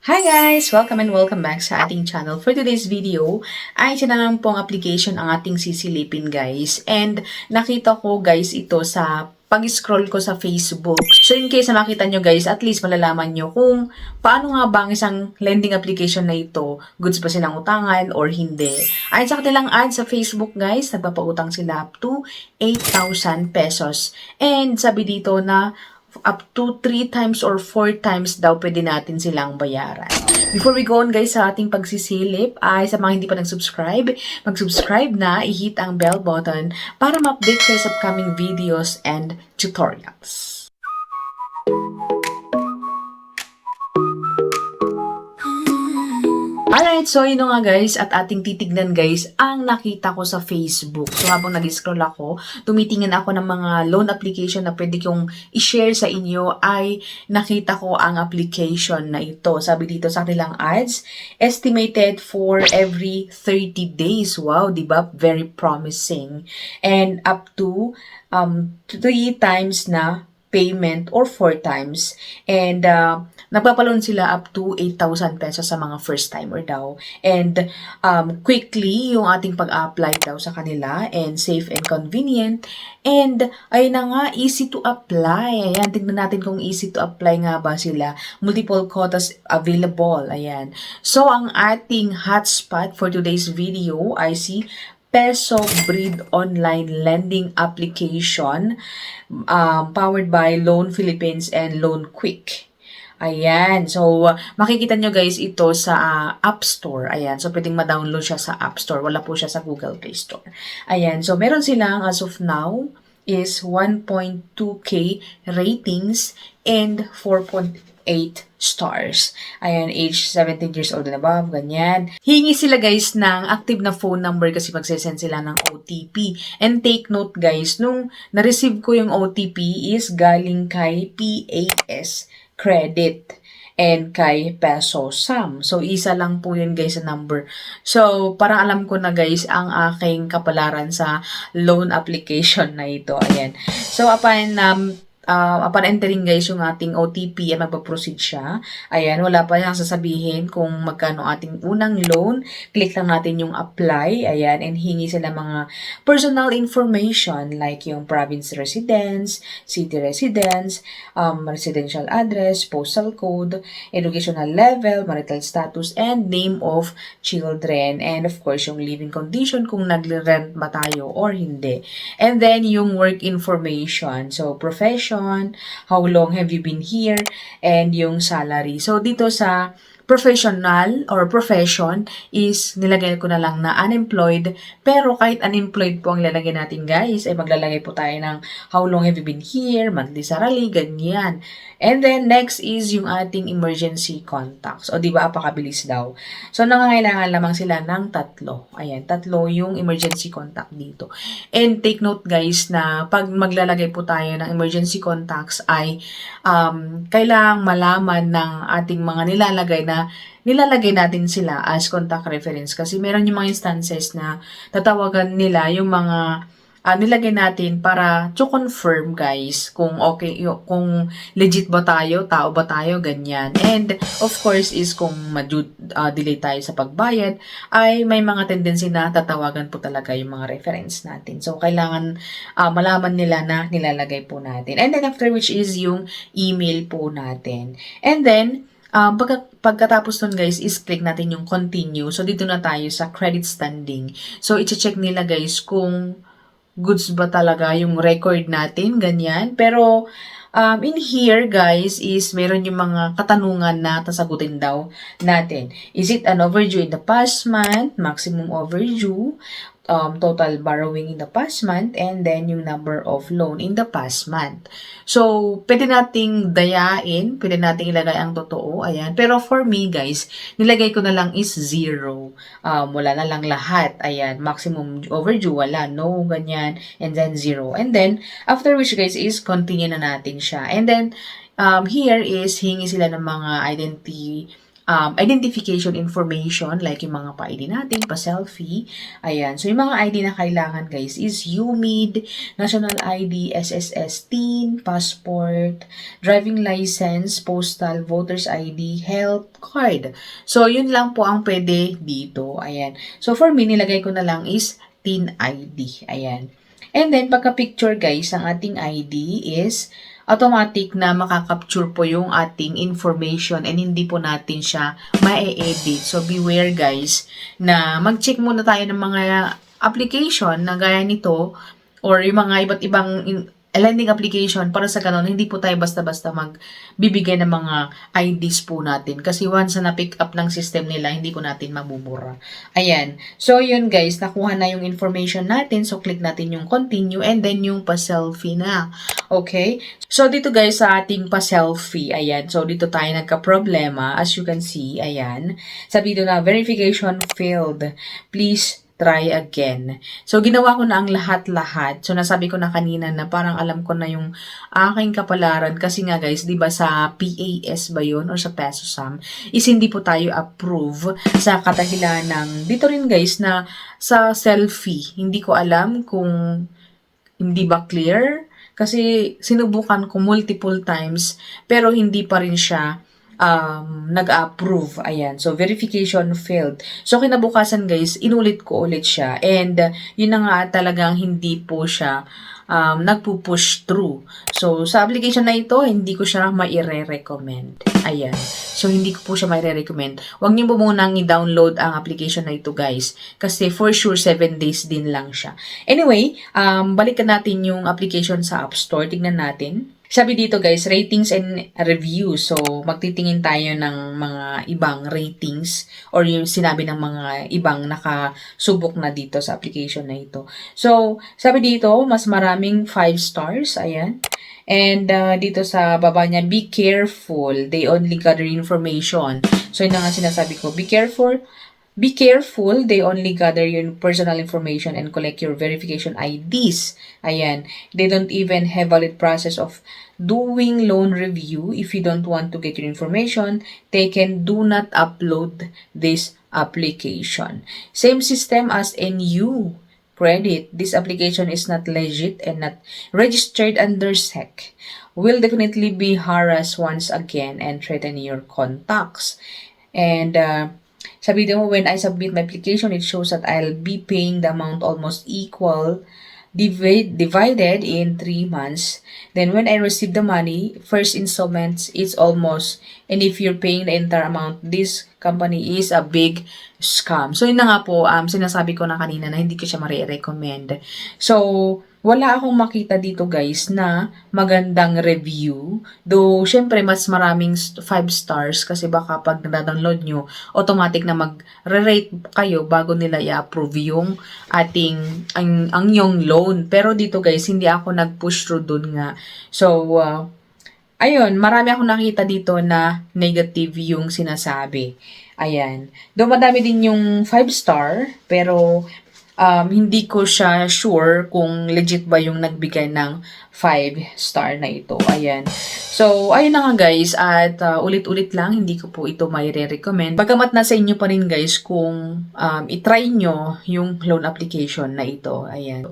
Hi guys! Welcome and welcome back sa ating channel. For today's video, ay isa na lang pong application ang ating sisilipin guys. And nakita ko guys ito sa pag-scroll ko sa Facebook. So in case na makita nyo guys, at least malalaman nyo kung paano nga ba ang isang lending application na ito. Goods ba silang utangan or hindi. Ayon sa kanilang ad sa Facebook guys, nagpapautang sila up to 8,000 pesos. And sabi dito na up to 3 times or 4 times daw pwede natin silang bayaran. Before we go on guys sa ating pagsisilip, ay sa mga hindi pa nag-subscribe, mag-subscribe na, i-hit ang bell button para ma-update kayo sa upcoming videos and tutorials. Alright, so yun nga guys, at ating titignan guys, ang nakita ko sa Facebook. So habang nag-scroll ako, tumitingin ako ng mga loan application na pwede kong i-share sa inyo, ay nakita ko ang application na ito. Sabi dito sa kanilang ads, estimated for every 30 days. Wow, diba? Very promising. And up to 3 times na payment or 4 times. And nagpapaloan sila up to 8,000 pesos sa mga first timer daw. And quickly yung ating pag-apply daw sa kanila, and safe and convenient. And ayun na nga, easy to apply. Ayan, tignan natin kung easy to apply nga ba sila. Multiple quotas available. Ayan. So ang ating hotspot for today's video ay si Peso Breed online lending application, powered by Loan Philippines and Loan Quick. Ayan. So, makikita nyo guys ito sa App Store. Ayan. So, pwedeng ma-download siya sa App Store. Wala po siya sa Google Play Store. Ayan. So, meron silang as of now is 1.2K ratings and 4.8 stars. Ayan, age 17 years old and above, ganyan. Hingi sila guys ng active na phone number kasi magsesend sila ng OTP. And take note guys, nung na-receive ko yung OTP is galing kay PAS Credit and kay Peso Sam. So, isa lang po yun guys sa number. So, parang alam ko na guys ang aking kapalaran sa loan application na ito. Ayan. So, upon entering guys yung ating OTP, ay magpaproceed siya. Ayan, wala pa yung sasabihin kung magkano ating unang loan. Click lang natin yung apply. Ayan, and hingi sila mga personal information like yung province residence, city residence, residential address, postal code, educational level, marital status, and name of children. And of course, yung living condition kung nag-rent ba tayo or hindi. And then yung work information. So, profession, how long have you been here, and yung salary. So, dito sa professional or profession is nilagay ko na lang na unemployed, pero kahit unemployed po ang lalagay natin guys, ay maglalagay po tayo ng how long have you been here, monthly salary, ganyan. And then next is yung ating emergency contacts. O diba, apakabilis daw. So nangangailangan lamang sila ng 3. Ayan, 3 yung emergency contact dito. And take note guys na pag maglalagay po tayo ng emergency contacts ay kailangang malaman ng ating mga nilalagay natin sila as contact reference, kasi meron yung mga instances na tatawagan nila yung mga nilagay natin para to confirm guys kung okay, kung legit ba tayo, tao ba tayo, ganyan. And of course is kung delay tayo sa pagbayad, ay may mga tendency na tatawagan po talaga yung mga reference natin. So kailangan malaman nila na nilalagay po natin. And then after which is yung email po natin. And then pagkatapos nun guys is click natin yung continue. So dito na tayo sa credit standing. So i-check nila guys kung goods ba talaga yung record natin, ganyan. Pero in here guys is meron yung mga katanungan na tasagutin daw natin. Is it an overdue in the past month, maximum overdue, total borrowing in the past month, and then yung number of loan in the past month. So, pwede nating dayain, pwede nating ilagay ang totoo, ayan. Pero for me guys, nilagay ko na lang is 0. Wala na lang lahat, ayan. Maximum overdue, wala, no, ganyan, and then 0. And then, after which guys is continue na natin siya. And then, here is hingi sila ng mga identity identification information like yung mga pa-ID natin, pa-selfie. Ayan. So, yung mga ID na kailangan guys is UMID, National ID, SSS, TIN, passport, driving license, postal, voter's ID, health card. So, yun lang po ang pwede dito. Ayan. So, for me, nilagay ko na lang is TIN ID. Ayan. And then, pagka-picture guys, ang ating ID is automatic na makaka-capture po yung ating information and hindi po natin siya ma-edit. So, beware guys na mag-check muna tayo ng mga application na gaya nito or yung mga iba't ibang lending application para sa ganun, hindi po tayo basta-basta magbibigay ng mga IDs po natin. Kasi once na pick up ng system nila, hindi po natin mabubura. Ayan. So, yun guys, nakuha na yung information natin. So, click natin yung continue and then yung pa-selfie na. Okay? So, dito guys, sa ating pa-selfie, ayan. So, dito tayo nagka-problema. As you can see, ayan. Sabi dito na, verification failed. Please try again. So, ginawa ko na ang lahat-lahat. So, nasabi ko na kanina na parang alam ko na yung aking kapalaran. Kasi nga guys, di ba sa PAS ba yun or sa PesoSam, is hindi po tayo approve sa kadahilan ng, dito rin guys, na sa selfie. Hindi ko alam kung hindi ba clear. Kasi sinubukan ko multiple times, pero hindi pa rin siya nag-approve. Ayan. So, verification failed. So, kinabukasan guys, inulit ko ulit siya. And, yun na nga talagang hindi po siya nagpo-push through. So, sa application na ito, hindi ko siya maire-recommend. Ayan. So, hindi ko po siya maire-recommend. Huwag niyo po munang i-download ang application na ito guys. Kasi for sure, 7 days din lang siya. Anyway, balikan natin yung application sa App Store. Tignan natin. Sabi dito guys, ratings and reviews. So, magtitingin tayo ng mga ibang ratings or yung sinabi ng mga ibang nakasubok na dito sa application na ito. So, sabi dito, mas maraming 5 stars. Ayan. And dito sa baba niya, be careful. They only gather information. So, yun na nga sinasabi ko. Be careful. Be careful, they only gather your personal information and collect your verification IDs. Ayan. They don't even have valid process of doing loan review. If you don't want to get your information, they can do not upload this application. Same system as NU credit. This application is not legit and not registered under SEC. Will definitely be harassed once again and threaten your contacts. And sabi mo, when I submit my application, it shows that I'll be paying the amount almost equal, divided in 3 months. Then when I receive the money, first installment, it's almost, and if you're paying the entire amount, this company is a big scam. So, yun na nga po, sinasabi ko na kanina na hindi ko siya ma-recommend. So, wala akong makita dito guys na magandang review. Though, syempre, mas maraming 5 stars kasi baka pag na-download nyo, automatic na mag-rate kayo bago nila i-approve yung ating, ang yung loan. Pero dito guys, hindi ako nag-push through dun nga. So, ayun, marami akong nakita dito na negative yung sinasabi. Ayan. Though madami din yung 5 star, pero hindi ko siya sure kung legit ba yung nagbigay ng 5 star na ito. Ayan. So, ayun na nga guys. At ulit-ulit lang, hindi ko po ito mai-recommend. Bagamat nasa inyo pa rin guys kung itry nyo yung loan application na ito. Ayan.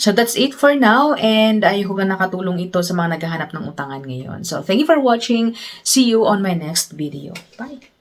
So, that's it for now. And I hope na nakatulong ito sa mga naghahanap ng utangan ngayon. So, thank you for watching. See you on my next video. Bye!